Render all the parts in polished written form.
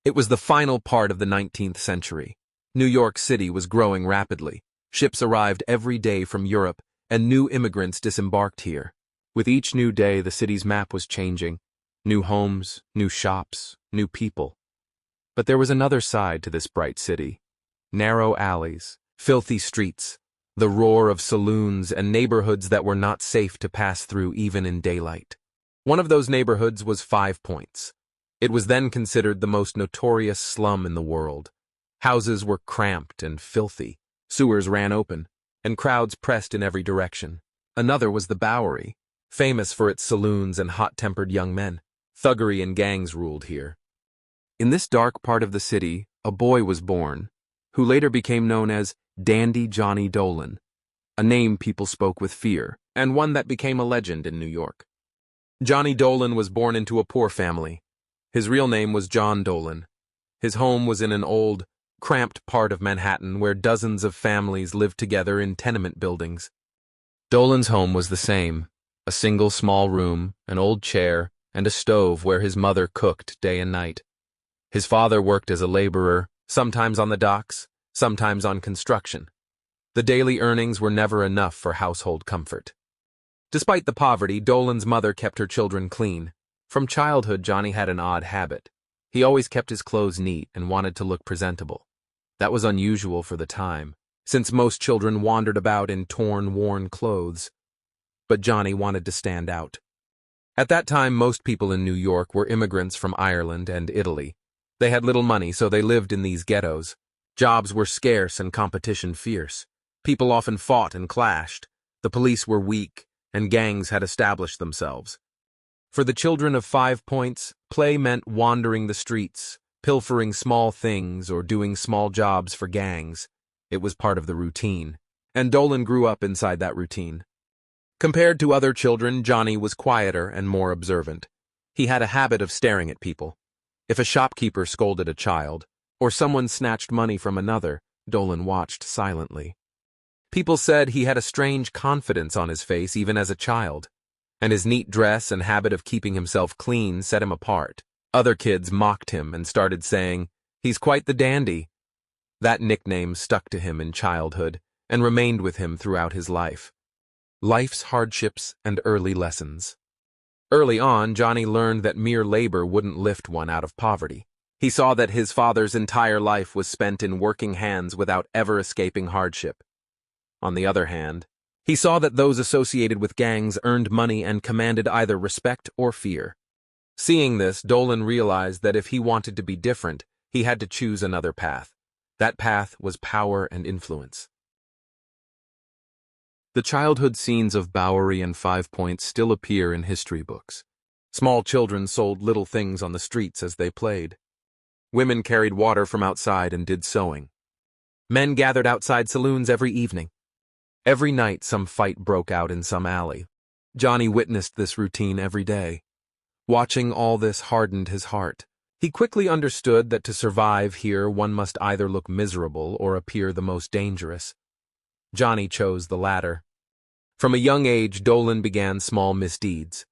It was the final part of the 19th century. New York City was growing rapidly. Ships arrived every day from Europe, and new immigrants disembarked here. With each new day, the city's map was changing. New homes, new shops, new people. But there was another side to this bright city. Narrow alleys, filthy streets, the roar of saloons, and neighborhoods that were not safe to pass through even in daylight. One of those neighborhoods was 5 Points. It was then considered the most notorious slum in the world. Houses were cramped and filthy, sewers ran open, and crowds pressed in every direction. Another was the Bowery, famous for its saloons and hot-tempered young men. Thuggery and gangs ruled here. In this dark part of the city, a boy was born, who later became known as Dandy Johnny Dolan, a name people spoke with fear, and one that became a legend in New York. Johnny Dolan was born into a poor family. His real name was John Dolan. His home was in an old, cramped part of Manhattan where dozens of families lived together in tenement buildings. Dolan's home was the same, a single small room, an old chair, and a stove where his mother cooked day and night. His father worked as a laborer, sometimes on the docks, sometimes on construction. The daily earnings were never enough for household comfort. Despite the poverty, Dolan's mother kept her children clean. From childhood, Johnny had an odd habit. He always kept his clothes neat and wanted to look presentable. That was unusual for the time, since most children wandered about in torn, worn clothes. But Johnny wanted to stand out. At that time, most people in New York were immigrants from Ireland and Italy. They had little money, so they lived in these ghettos. Jobs were scarce and competition fierce. People often fought and clashed. The police were weak, and gangs had established themselves. For the children of 5 Points, play meant wandering the streets, pilfering small things, or doing small jobs for gangs. It was part of the routine, and Dolan grew up inside that routine. Compared to other children, Johnny was quieter and more observant. He had a habit of staring at people. If a shopkeeper scolded a child, or someone snatched money from another, Dolan watched silently. People said he had a strange confidence on his face even as a child, and his neat dress and habit of keeping himself clean set him apart. Other kids mocked him and started saying, "He's quite the dandy." That nickname stuck to him in childhood and remained with him throughout his life. Life's hardships and early lessons. Early on, Johnny learned that mere labor wouldn't lift one out of poverty. He saw that his father's entire life was spent in working hands without ever escaping hardship. On the other hand, he saw that those associated with gangs earned money and commanded either respect or fear. Seeing this, Dolan realized that if he wanted to be different, he had to choose another path. That path was power and influence. The childhood scenes of Bowery and 5 Points still appear in history books. Small children sold little things on the streets as they played. Women carried water from outside and did sewing. Men gathered outside saloons every evening. Every night some fight broke out in some alley. Johnny witnessed this routine every day. Watching all this hardened his heart. He quickly understood that to survive here one must either look miserable or appear the most dangerous. Johnny chose the latter. From a young age, Dolan began small misdeeds.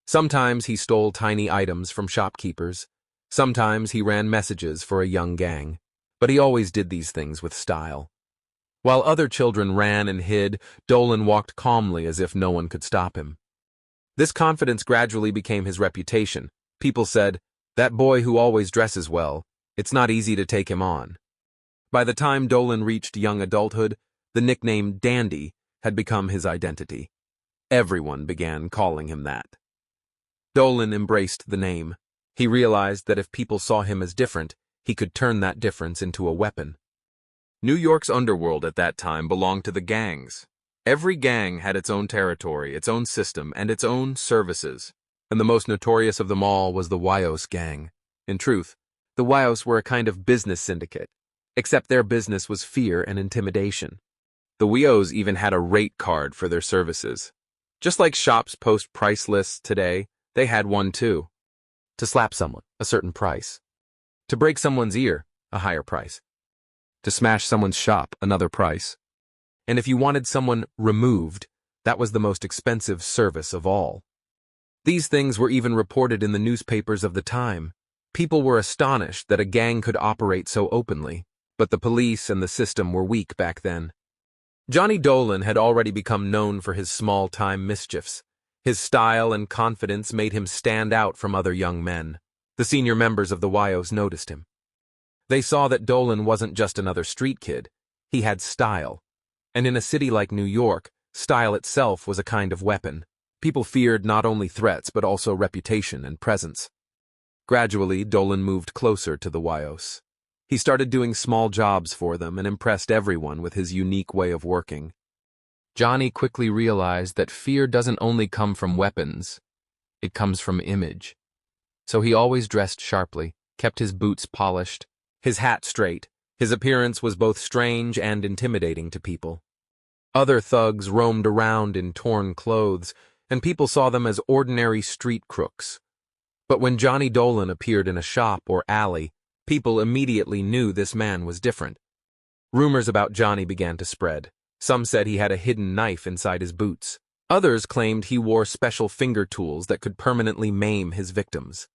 Sometimes he stole tiny items from shopkeepers. Sometimes he ran messages for a young gang. But he always did these things with style. While other children ran and hid, Dolan walked calmly as if no one could stop him. This confidence gradually became his reputation. People said, "That boy who always dresses well, it's not easy to take him on." By the time Dolan reached young adulthood, the nickname Dandy had become his identity. Everyone began calling him that. Dolan embraced the name. He realized that if people saw him as different, he could turn that difference into a weapon. New York's underworld at that time belonged to the gangs. Every gang had its own territory, its own system, and its own services. And the most notorious of them all was the Wyos gang. In truth, the Wyos were a kind of business syndicate, except their business was fear and intimidation. The Wyos even had a rate card for their services. Just like shops post price lists today, they had one too. To slap someone, a certain price. To break someone's ear, a higher price. To smash someone's shop, another price. And if you wanted someone removed, that was the most expensive service of all. These things were even reported in the newspapers of the time. People were astonished that a gang could operate so openly, but the police and the system were weak back then. Johnny Dolan had already become known for his small-time mischiefs. His style and confidence made him stand out from other young men. The senior members of the Wyos noticed him. They saw that Dolan wasn't just another street kid. He had style. And in a city like New York, style itself was a kind of weapon. People feared not only threats but also reputation and presence. Gradually, Dolan moved closer to the Wyos. He started doing small jobs for them and impressed everyone with his unique way of working. Johnny quickly realized that fear doesn't only come from weapons, it comes from image. So he always dressed sharply, kept his boots polished, his hat straight. His appearance was both strange and intimidating to people. Other thugs roamed around in torn clothes, and people saw them as ordinary street crooks. But when Johnny Dolan appeared in a shop or alley, people immediately knew this man was different. Rumors about Johnny began to spread. Some said he had a hidden knife inside his boots. Others claimed he wore special finger tools that could permanently maim his victims.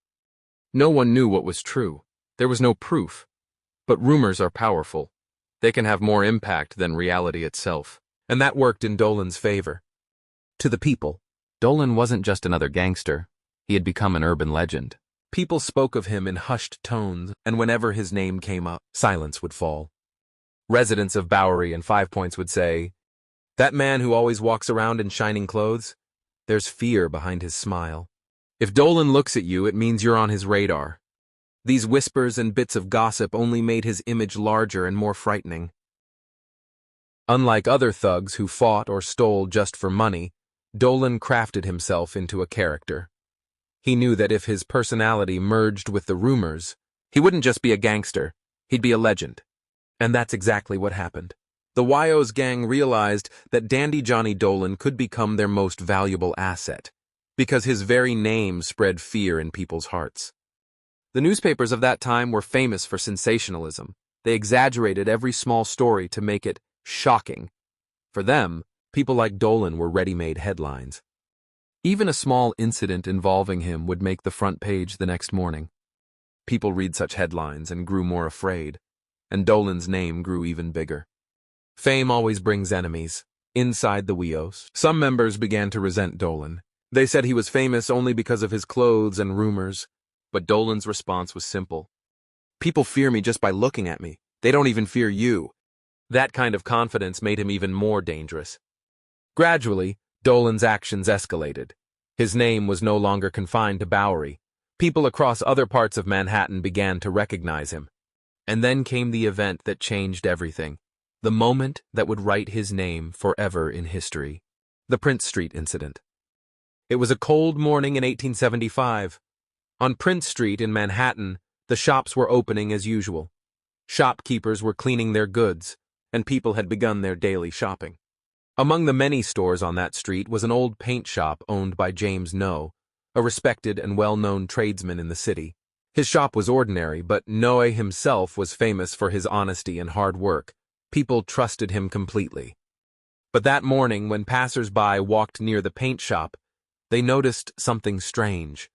No one knew what was true. There was no proof. But rumors are powerful. They can have more impact than reality itself. And that worked in Dolan's favor. To the people, Dolan wasn't just another gangster. He had become an urban legend. People spoke of him in hushed tones, and whenever his name came up, silence would fall. Residents of Bowery and Five Points would say, "That man who always walks around in shining clothes, there's fear behind his smile. If Dolan looks at you, it means you're on his radar." These whispers and bits of gossip only made his image larger and more frightening. Unlike other thugs who fought or stole just for money, Dolan crafted himself into a character. He knew that if his personality merged with the rumors, he wouldn't just be a gangster, he'd be a legend. And that's exactly what happened. The Wyos gang realized that Dandy Johnny Dolan could become their most valuable asset, because his very name spread fear in people's hearts. The newspapers of that time were famous for sensationalism. They exaggerated every small story to make it shocking. For them, people like Dolan were ready-made headlines. Even a small incident involving him would make the front page the next morning. People read such headlines and grew more afraid, and Dolan's name grew even bigger. Fame always brings enemies. Inside the Wyos, some members began to resent Dolan. They said he was famous only because of his clothes and rumors, but Dolan's response was simple. "People fear me just by looking at me. They don't even fear you." That kind of confidence made him even more dangerous. Gradually, Dolan's actions escalated. His name was no longer confined to Bowery. People across other parts of Manhattan began to recognize him. And then came the event that changed everything. The moment that would write his name forever in history. The Prince Street incident. It was a cold morning in 1875. On Prince Street in Manhattan, the shops were opening as usual. Shopkeepers were cleaning their goods, and people had begun their daily shopping. Among the many stores on that street was an old paint shop owned by James Noe, a respected and well-known tradesman in the city. His shop was ordinary, but Noe himself was famous for his honesty and hard work. People trusted him completely. But that morning, when passers-by walked near the paint shop, they noticed something strange.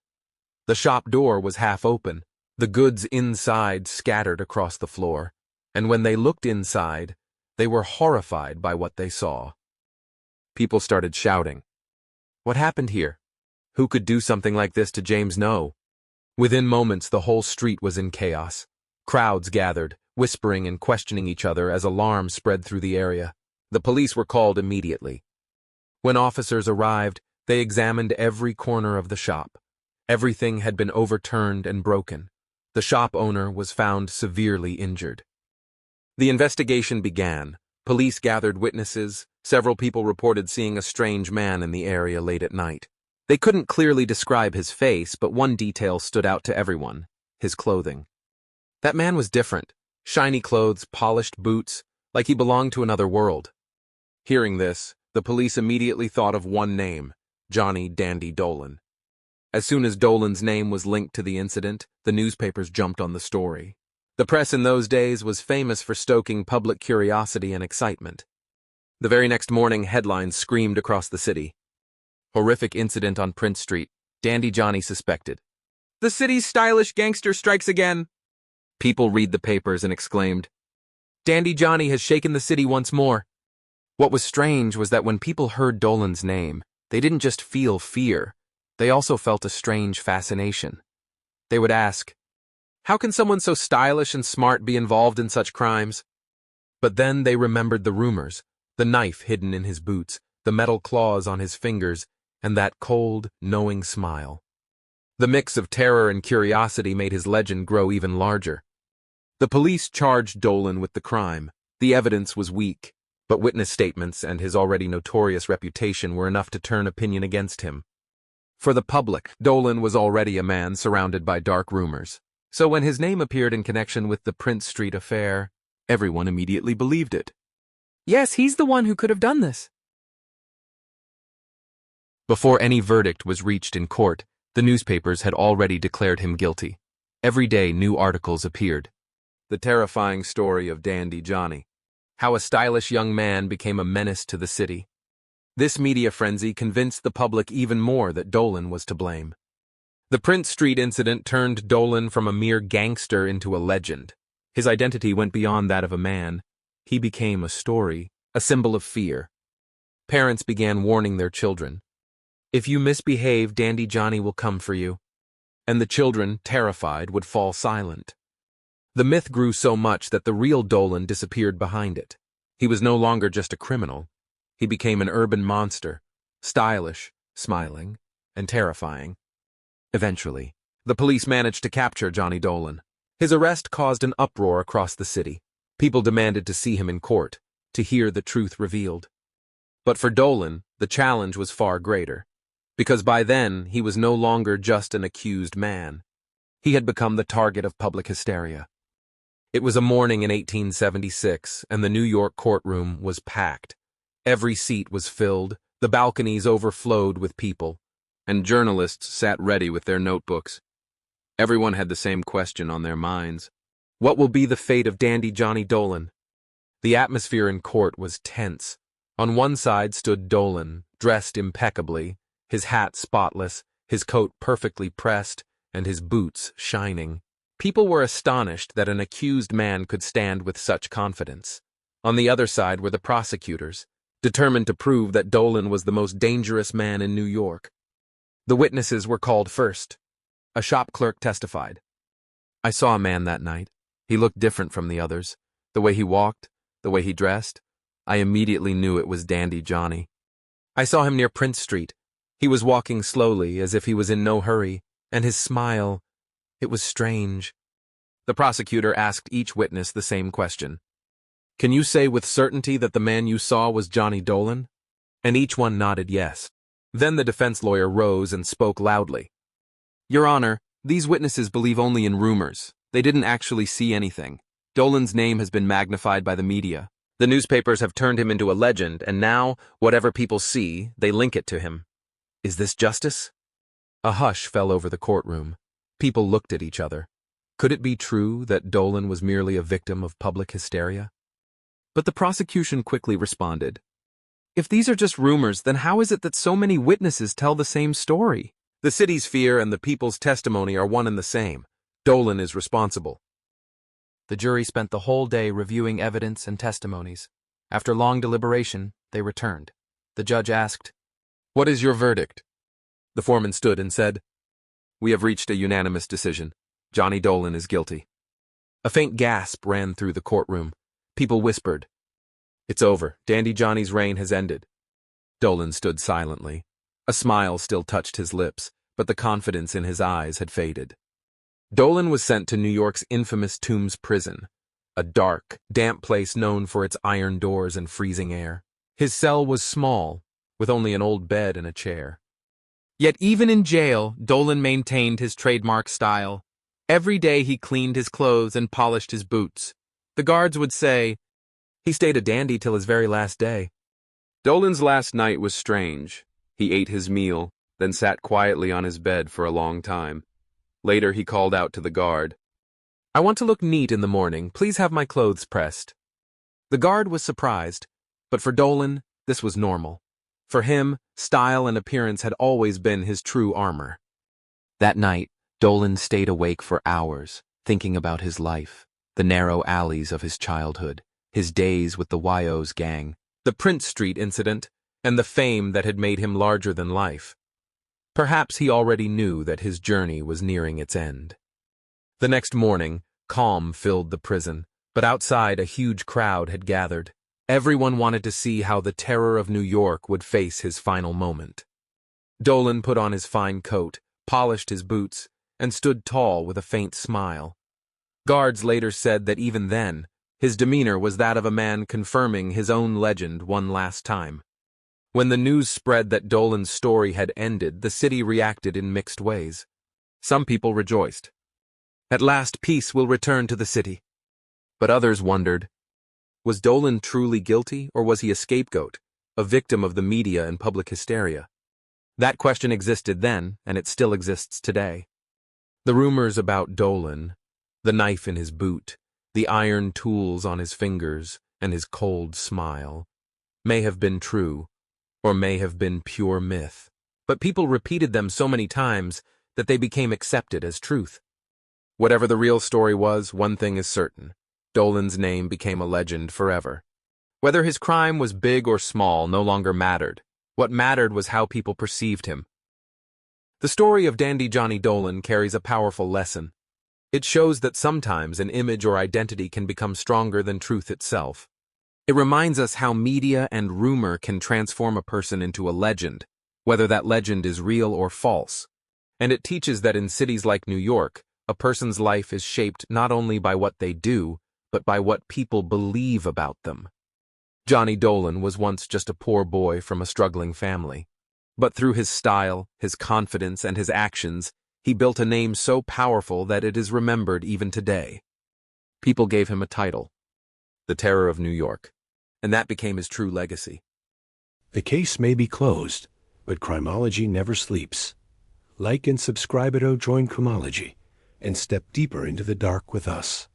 The shop door was half open, the goods inside scattered across the floor, and when they looked inside, they were horrified by what they saw. People started shouting. What happened here? Who could do something like this to James Noe? Within moments, the whole street was in chaos. Crowds gathered, whispering and questioning each other as alarm spread through the area. The police were called immediately. When officers arrived, they examined every corner of the shop. Everything had been overturned and broken. The shop owner was found severely injured. The investigation began. Police gathered witnesses. Several people reported seeing a strange man in the area late at night. They couldn't clearly describe his face, but one detail stood out to everyone: his clothing. That man was different. Shiny clothes, polished boots, like he belonged to another world. Hearing this, the police immediately thought of one name: Johnny Dandy Dolan. As soon as Dolan's name was linked to the incident, the newspapers jumped on the story. The press in those days was famous for stoking public curiosity and excitement. The very next morning, headlines screamed across the city. Horrific incident on Prince Street. Dandy Johnny suspected. The city's stylish gangster strikes again. People read the papers and exclaimed, Dandy Johnny has shaken the city once more. What was strange was that when people heard Dolan's name, they didn't just feel fear, they also felt a strange fascination. They would ask, how can someone so stylish and smart be involved in such crimes? But then they remembered the rumors, the knife hidden in his boots, the metal claws on his fingers, and that cold, knowing smile. The mix of terror and curiosity made his legend grow even larger. The police charged Dolan with the crime. The evidence was weak, but witness statements and his already notorious reputation were enough to turn opinion against him. For the public, Dolan was already a man surrounded by dark rumors. So when his name appeared in connection with the Prince Street affair, everyone immediately believed it. Yes, he's the one who could have done this. Before any verdict was reached in court, the newspapers had already declared him guilty. Every day new articles appeared. The terrifying story of Dandy Johnny. How a stylish young man became a menace to the city. This media frenzy convinced the public even more that Dolan was to blame. The Prince Street incident turned Dolan from a mere gangster into a legend. His identity went beyond that of a man. He became a story, a symbol of fear. Parents began warning their children. If you misbehave, Dandy Johnny will come for you. And the children, terrified, would fall silent. The myth grew so much that the real Dolan disappeared behind it. He was no longer just a criminal. He became an urban monster, stylish, smiling, and terrifying. Eventually, the police managed to capture Johnny Dolan. His arrest caused an uproar across the city. People demanded to see him in court, to hear the truth revealed. But for Dolan, the challenge was far greater. Because by then, he was no longer just an accused man. He had become the target of public hysteria. It was a morning in 1876, and the New York courtroom was packed. Every seat was filled, the balconies overflowed with people, and journalists sat ready with their notebooks. Everyone had the same question on their minds. What will be the fate of Dandy Johnny Dolan? The atmosphere in court was tense. On one side stood Dolan, dressed impeccably, his hat spotless, his coat perfectly pressed, and his boots shining. People were astonished that an accused man could stand with such confidence. On the other side were the prosecutors, determined to prove that Dolan was the most dangerous man in New York. The witnesses were called first. A shop clerk testified. I saw a man that night. He looked different from the others. The way he walked, the way he dressed, I immediately knew it was Dandy Johnny. I saw him near Prince Street. He was walking slowly, as if he was in no hurry, and his smile, it was strange. The prosecutor asked each witness the same question. Can you say with certainty that the man you saw was Johnny Dolan? And each one nodded yes. Then the defense lawyer rose and spoke loudly. Your Honor, these witnesses believe only in rumors. They didn't actually see anything. Dolan's name has been magnified by the media. The newspapers have turned him into a legend, and now, whatever people see, they link it to him. Is this justice? A hush fell over the courtroom. People looked at each other. Could it be true that Dolan was merely a victim of public hysteria? But the prosecution quickly responded. If these are just rumors, then how is it that so many witnesses tell the same story? The city's fear and the people's testimony are one and the same. Dolan is responsible. The jury spent the whole day reviewing evidence and testimonies. After long deliberation, they returned. The judge asked, What is your verdict? The foreman stood and said, We have reached a unanimous decision. Johnny Dolan is guilty. A faint gasp ran through the courtroom. People whispered, It's over. Dandy Johnny's reign has ended. Dolan stood silently. A smile still touched his lips, but the confidence in his eyes had faded. Dolan was sent to New York's infamous Tombs prison, a dark, damp place known for its iron doors and freezing air. His cell was small, with only an old bed and a chair. Yet even in jail, Dolan maintained his trademark style. Every day he cleaned his clothes and polished his boots. The guards would say, He stayed a dandy till his very last day. Dolan's last night was strange. He ate his meal, then sat quietly on his bed for a long time. Later he called out to the guard, I want to look neat in the morning. Please have my clothes pressed. The guard was surprised, but for Dolan, this was normal. For him, style and appearance had always been his true armor. That night, Dolan stayed awake for hours, thinking about his life, the narrow alleys of his childhood, his days with the YO's gang, the Prince Street incident, and the fame that had made him larger than life. Perhaps he already knew that his journey was nearing its end. The next morning, calm filled the prison, but outside a huge crowd had gathered. Everyone wanted to see how the terror of New York would face his final moment. Dolan put on his fine coat, polished his boots, and stood tall with a faint smile. Guards later said that even then, his demeanor was that of a man confirming his own legend one last time. When the news spread that Dolan's story had ended, the city reacted in mixed ways. Some people rejoiced. At last peace will return to the city. But others wondered, was Dolan truly guilty, or was he a scapegoat, a victim of the media and public hysteria? That question existed then, and it still exists today. The rumors about Dolan, the knife in his boot, the iron tools on his fingers, and his cold smile, may have been true, or may have been pure myth, but people repeated them so many times that they became accepted as truth. Whatever the real story was, one thing is certain: Dolan's name became a legend forever. Whether his crime was big or small no longer mattered. What mattered was how people perceived him. The story of Dandy Johnny Dolan carries a powerful lesson. It shows that sometimes an image or identity can become stronger than truth itself. It reminds us how media and rumor can transform a person into a legend, whether that legend is real or false. And it teaches that in cities like New York, a person's life is shaped not only by what they do, but by what people believe about them. Johnny Dolan was once just a poor boy from a struggling family. But through his style, his confidence, and his actions, he built a name so powerful that it is remembered even today. People gave him a title, the Terror of New York, and that became his true legacy. The case may be closed, but criminology never sleeps. Like and subscribe at Join Criminology, and step deeper into the dark with us.